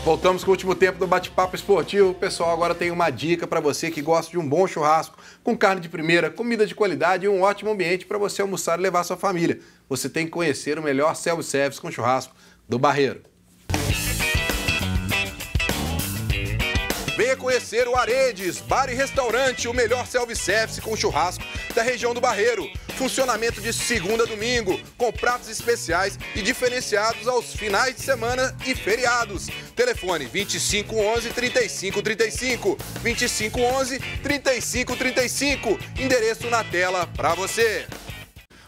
Voltamos com o último tempo do bate-papo esportivo. Pessoal, agora tem uma dica para você que gosta de um bom churrasco, com carne de primeira, comida de qualidade e um ótimo ambiente para você almoçar e levar sua família. Você tem que conhecer o melhor self-service com churrasco do Barreiro. Venha conhecer o Aredes, bar e restaurante, o melhor self-service com churrasco da região do Barreiro. Funcionamento de segunda a domingo, com pratos especiais e diferenciados aos finais de semana e feriados. Telefone 2511-3535, 2511-3535. Endereço na tela para você.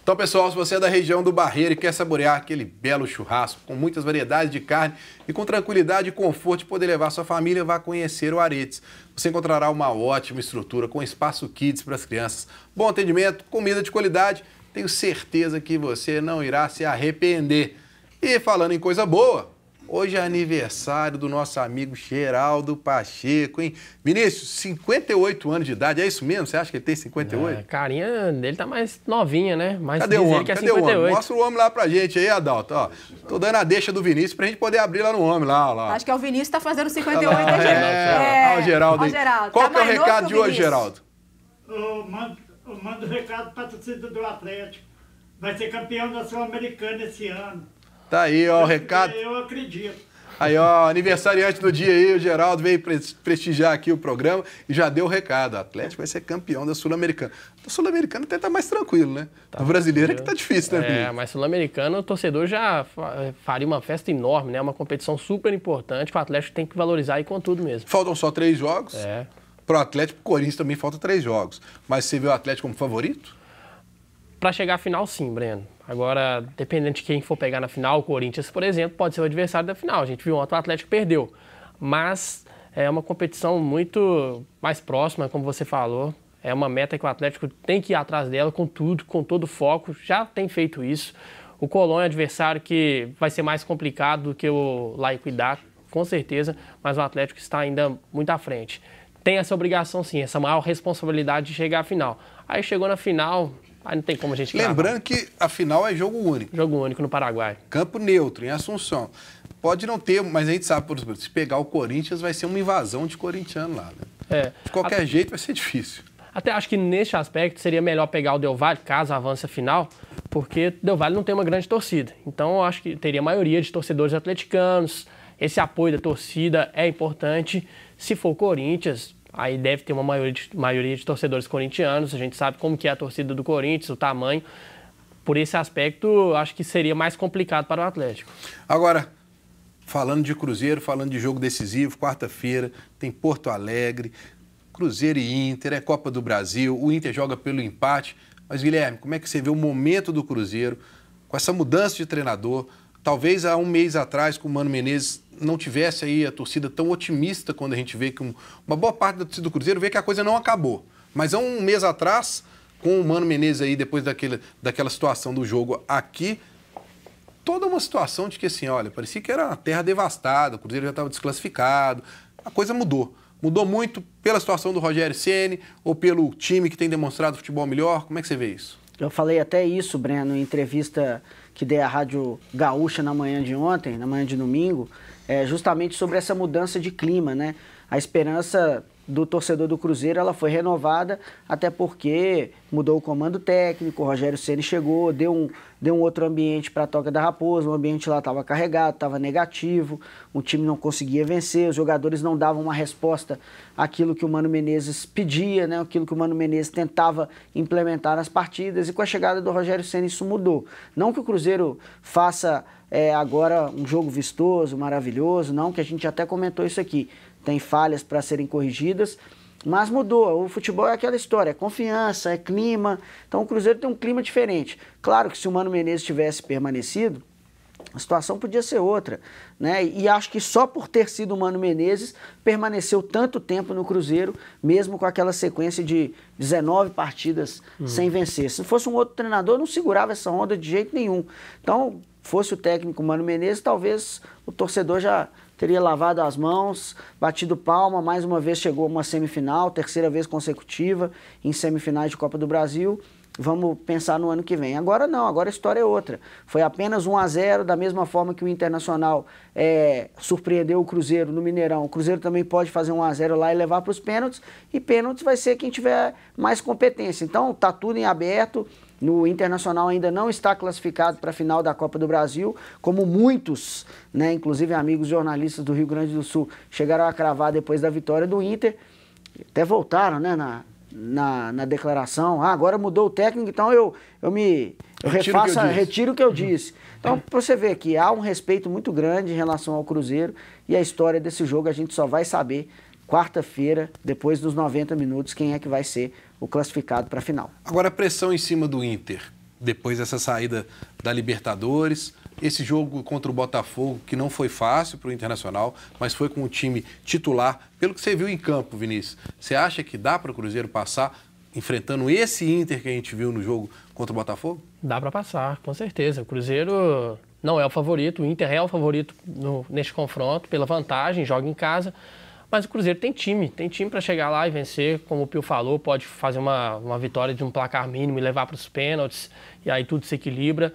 Então, pessoal, se você é da região do Barreiro e quer saborear aquele belo churrasco com muitas variedades de carne e com tranquilidade e conforto de poder levar sua família, vá conhecer o Aredes. Você encontrará uma ótima estrutura com espaço kids para as crianças, bom atendimento, comida de qualidade. Tenho certeza que você não irá se arrepender. E falando em coisa boa, hoje é aniversário do nosso amigo Geraldo Pacheco, hein? Vinícius, 58 anos de idade, é isso mesmo? Você acha que ele tem 58? A carinha dele tá mais novinha, né? Mas cadê o homem? que é Cadê 58. o homem? Mostra o homem lá pra gente aí, Adalto. Ó, tô dando a deixa do Vinícius pra gente poder abrir lá no homem, lá. Acho que é o Vinícius que tá fazendo 58, né, gente? Olha o Geraldo aí. Qual que é o recado de hoje, Geraldo? Eu mando recado pra torcida do Atlético. Vai ser campeão da Sul-Americana esse ano. Tá aí, ó, o recado. Eu acredito. Aí, ó, aniversariante do dia aí, o Geraldo veio prestigiar aqui o programa e já deu o recado. O Atlético vai ser campeão da Sul-Americana. Da Sul-Americana até tá mais tranquilo, né? Tá, o brasileiro é que tá difícil, né, mas Sul-Americano, o torcedor já faria uma festa enorme, né? Uma competição super importante que o Atlético tem que valorizar aí com tudo mesmo. Faltam só 3 jogos. Pro Atlético, pro Corinthians também faltam 3 jogos. Mas você vê o Atlético como favorito? Para chegar à final, sim, Breno. Agora, dependendo de quem for pegar na final, o Corinthians, por exemplo, pode ser o adversário da final. A gente viu ontem o Atlético perdeu. Mas é uma competição muito mais próxima, como você falou. É uma meta que o Atlético tem que ir atrás dela com tudo, com todo o foco. Já tem feito isso. O Colón é um adversário que vai ser mais complicado do que o La Equidad, com certeza. Mas o Atlético está ainda muito à frente. Tem essa obrigação, sim, essa maior responsabilidade de chegar à final. Aí chegou na final... Aí não tem como a gente Lembrando que a final é jogo único. Jogo único no Paraguai. Campo neutro, em Assunção. Pode não ter, mas a gente sabe, por exemplo, se pegar o Corinthians, vai ser uma invasão de corintiano lá, né? De qualquer jeito vai ser difícil. Até acho que neste aspecto seria melhor pegar o Del Valle, caso avance a final, porque o Del Valle não tem uma grande torcida. Então eu acho que teria maioria de torcedores atleticanos, esse apoio da torcida é importante. Se for o Corinthians... Aí deve ter uma maioria de torcedores corintianos. A gente sabe como que é a torcida do Corinthians, o tamanho. Por esse aspecto, acho que seria mais complicado para o Atlético. Agora, falando de Cruzeiro, falando de jogo decisivo, quarta-feira, tem Porto Alegre, Cruzeiro e Inter, é Copa do Brasil, o Inter joga pelo empate. Mas, Guilherme, como é que você vê o momento do Cruzeiro com essa mudança de treinador? Talvez há um mês atrás, com o Mano Menezes, não tivesse aí a torcida tão otimista quando a gente vê que uma boa parte da torcida do Cruzeiro vê que a coisa não acabou. Mas há um mês atrás, com o Mano Menezes aí, depois daquela situação do jogo aqui, toda uma situação de que assim, olha, parecia que era uma terra devastada, o Cruzeiro já estava desclassificado, a coisa mudou. Mudou muito pela situação do Rogério Ceni ou pelo time que tem demonstrado futebol melhor? Como é que você vê isso? Eu falei até isso, Breno, em entrevista que dei à Rádio Gaúcha na manhã de ontem, na manhã de domingo, justamente sobre essa mudança de clima, né? A esperança do torcedor do Cruzeiro, ela foi renovada, até porque mudou o comando técnico, o Rogério Ceni chegou, deu um outro ambiente para a Toca da Raposa, o ambiente lá estava carregado, estava negativo, o time não conseguia vencer, os jogadores não davam uma resposta àquilo que o Mano Menezes pedia, né? Aquilo que o Mano Menezes tentava implementar nas partidas, e com a chegada do Rogério Ceni isso mudou. Não que o Cruzeiro faça agora um jogo vistoso, maravilhoso, não, que a gente até comentou isso aqui, tem falhas para serem corrigidas, mas mudou. O futebol é aquela história, é confiança, é clima. Então o Cruzeiro tem um clima diferente. Claro que se o Mano Menezes tivesse permanecido, a situação podia ser outra, né? E acho que só por ter sido o Mano Menezes permaneceu tanto tempo no Cruzeiro, mesmo com aquela sequência de 19 partidas sem vencer. Se fosse um outro treinador, não segurava essa onda de jeito nenhum. Então, fosse o técnico Mano Menezes, talvez o torcedor já teria lavado as mãos, batido palma, mais uma vez chegou a uma semifinal, terceira vez consecutiva em semifinais de Copa do Brasil, vamos pensar no ano que vem. Agora não, agora a história é outra. Foi apenas 1-0, da mesma forma que o Internacional surpreendeu o Cruzeiro no Mineirão. O Cruzeiro também pode fazer 1-0 lá e levar para os pênaltis, e pênaltis vai ser quem tiver mais competência. Então tá tudo em aberto. No Internacional ainda não está classificado para a final da Copa do Brasil, como muitos, né, inclusive amigos jornalistas do Rio Grande do Sul, chegaram a cravar depois da vitória do Inter. Até voltaram, né, na declaração. Agora mudou o técnico, então eu retiro o que eu disse. Então, para você ver que há um respeito muito grande em relação ao Cruzeiro, e a história desse jogo a gente só vai saber quarta-feira, depois dos 90 minutos, quem é que vai ser o classificado para a final. Agora, a pressão em cima do Inter, depois dessa saída da Libertadores, esse jogo contra o Botafogo, que não foi fácil para o Internacional, mas foi com o time titular. Pelo que você viu em campo, Vinícius, você acha que dá para o Cruzeiro passar enfrentando esse Inter que a gente viu no jogo contra o Botafogo? Dá para passar, com certeza. O Cruzeiro não é o favorito, o Inter é o favorito neste confronto, pela vantagem, joga em casa. Mas o Cruzeiro tem time para chegar lá e vencer, como o Pio falou, pode fazer uma vitória de um placar mínimo e levar para os pênaltis, e aí tudo se equilibra.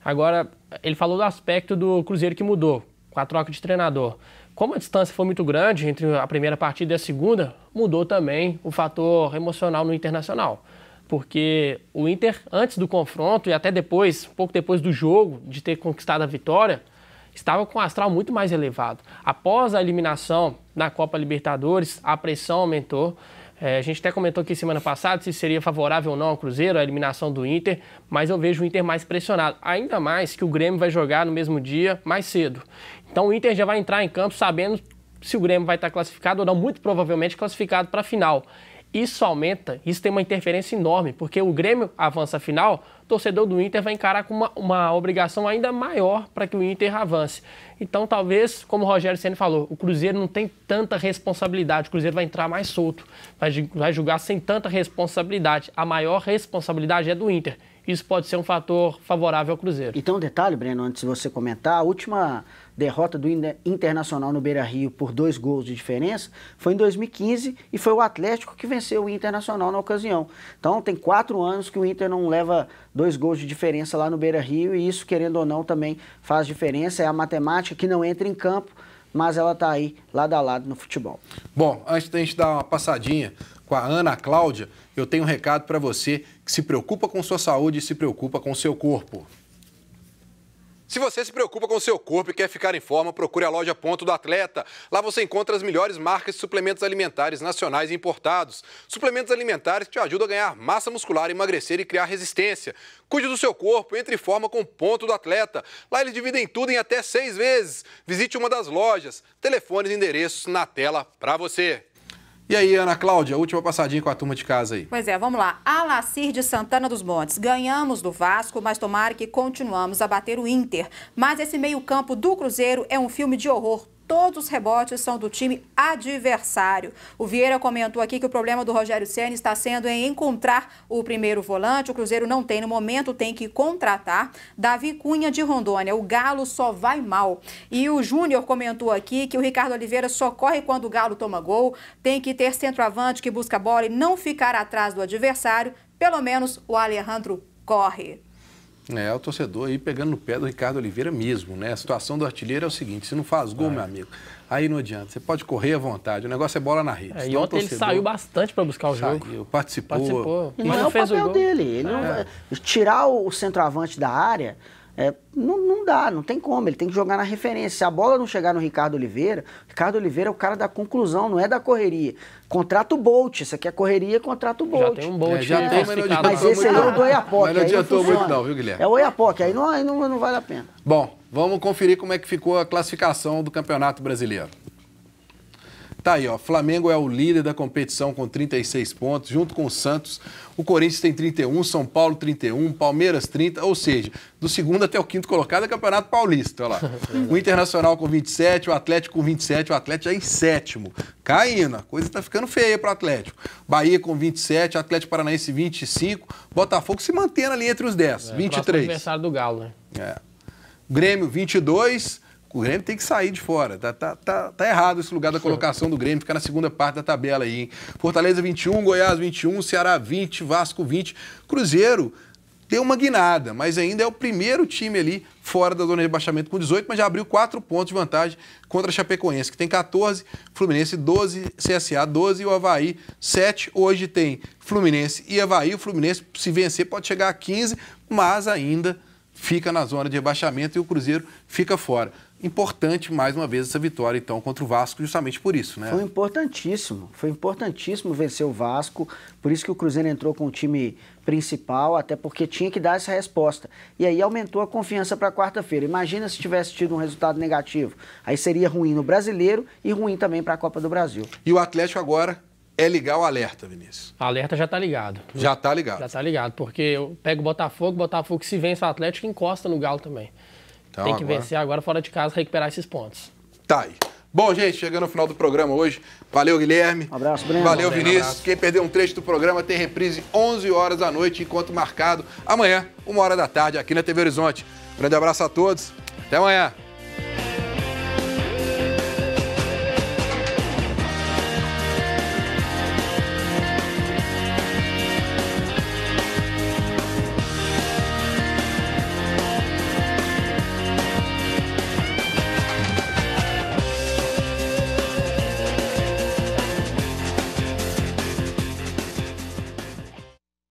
Agora, ele falou do aspecto do Cruzeiro que mudou, com a troca de treinador. Como a distância foi muito grande entre a primeira partida e a segunda, mudou também o fator emocional no Internacional. Porque o Inter, antes do confronto e até depois, pouco depois do jogo, de ter conquistado a vitória, estava com o astral muito mais elevado. Após a eliminação na Copa Libertadores, a pressão aumentou. A gente até comentou aqui semana passada se seria favorável ou não ao Cruzeiro, a eliminação do Inter, mas eu vejo o Inter mais pressionado. Ainda mais que o Grêmio vai jogar no mesmo dia, mais cedo. Então o Inter já vai entrar em campo sabendo se o Grêmio vai estar classificado ou não, muito provavelmente classificado para a final. Isso aumenta, isso tem uma interferência enorme, porque o Grêmio avança a final, o torcedor do Inter vai encarar com uma obrigação ainda maior para que o Inter avance. Então, talvez, como o Rogério Ceni falou, o Cruzeiro não tem tanta responsabilidade, o Cruzeiro vai entrar mais solto, vai jogar sem tanta responsabilidade. A maior responsabilidade é do Inter. Isso pode ser um fator favorável ao Cruzeiro. E tem um detalhe, Breno, antes de você comentar, a última derrota do Internacional no Beira-Rio por 2 gols de diferença foi em 2015 e foi o Atlético que venceu o Internacional na ocasião. Então tem 4 anos que o Inter não leva 2 gols de diferença lá no Beira-Rio, e isso, querendo ou não, também faz diferença. É a matemática que não entra em campo, mas ela está aí lado a lado no futebol. Bom, antes da gente dar uma passadinha com a Ana Cláudia, eu tenho um recado para você que se preocupa com sua saúde e se preocupa com seu corpo. Se você se preocupa com o seu corpo e quer ficar em forma, procure a loja Ponto do Atleta. Lá você encontra as melhores marcas de suplementos alimentares nacionais e importados. Suplementos alimentares que te ajudam a ganhar massa muscular, emagrecer e criar resistência. Cuide do seu corpo, entre em forma com o Ponto do Atleta. Lá eles dividem tudo em até 6 vezes. Visite uma das lojas. Telefones e endereços na tela para você. E aí, Ana Cláudia, última passadinha com a turma de casa aí. Pois é, vamos lá. Alacir de Santana dos Montes. Ganhamos do Vasco, mas tomara que continuamos a bater o Inter. Mas esse meio-campo do Cruzeiro é um filme de horror. Todos os rebotes são do time adversário. O Vieira comentou aqui que o problema do Rogério Ceni está sendo em encontrar o primeiro volante. O Cruzeiro não tem no momento, tem que contratar. Davi Cunha de Rondônia, o Galo só vai mal. E o Júnior comentou aqui que o Ricardo Oliveira só corre quando o Galo toma gol. Tem que ter centroavante que busca a bola e não ficar atrás do adversário. Pelo menos o Alejandro corre. É, o torcedor aí pegando no pé do Ricardo Oliveira mesmo, né? A situação do artilheiro é o seguinte, se não faz gol, meu amigo, aí não adianta. Você pode correr à vontade, o negócio é bola na rede. E ontem ele saiu bastante para buscar o jogo. Saiu, participou. E não é o papel dele. Ele não vai tirar o centroavante da área, não dá, não tem como. Ele tem que jogar na referência. Se a bola não chegar no Ricardo Oliveira é o cara da conclusão, não é da correria. Contrata o Bolt. Você quer correria, contrata o Bolt. Já tem um Bolt. Mas esse aí é o do Oiapoque. Mas não adiantou muito não, viu, Guilherme? É o Oiapoque, aí não vale a pena. Bom, vamos conferir como é que ficou a classificação do Campeonato Brasileiro. Tá aí, ó, Flamengo é o líder da competição com 36 pontos, junto com o Santos. O Corinthians tem 31, São Paulo 31, Palmeiras 30, ou seja, do segundo até o quinto colocado é Campeonato Paulista, olha lá. O Internacional com 27, o Atlético com 27, o Atlético já em sétimo, caindo, a coisa tá ficando feia para o Atlético. Bahia com 27, Atlético Paranaense 25, Botafogo se mantendo ali entre os 10, 23. Adversário do Galo, né? Grêmio 22, O Grêmio tem que sair de fora. Tá errado esse lugar da colocação do Grêmio, ficar na segunda parte da tabela aí, hein? Fortaleza 21, Goiás 21, Ceará 20, Vasco 20. Cruzeiro deu uma guinada, mas ainda é o primeiro time ali fora da zona de rebaixamento com 18, mas já abriu 4 pontos de vantagem contra a Chapecoense, que tem 14, Fluminense 12, CSA 12 e o Avaí 7. Hoje tem Fluminense e Avaí. O Fluminense, se vencer, pode chegar a 15, mas ainda fica na zona de rebaixamento e o Cruzeiro fica fora. Importante, mais uma vez, essa vitória, então, contra o Vasco, justamente por isso, né? Foi importantíssimo vencer o Vasco, por isso que o Cruzeiro entrou com o time principal, até porque tinha que dar essa resposta. E aí aumentou a confiança para quarta-feira. Imagina se tivesse tido um resultado negativo. Aí seria ruim no Brasileiro e ruim também para a Copa do Brasil. E o Atlético agora é ligar o alerta, Vinícius. O alerta já tá ligado. Já tá ligado. Já tá ligado, porque eu pego o Botafogo se vence o Atlético, encosta no Galo também. Então, tem que vencer agora fora de casa, recuperar esses pontos. Tá aí. Bom, gente, chegando ao final do programa hoje. Valeu, Guilherme. Um abraço, Breno. Valeu, Vinícius. Quem perdeu um trecho do programa tem reprise 11 horas da noite, encontro marcado amanhã, 1h da tarde, aqui na TV Horizonte. Grande abraço a todos. Até amanhã.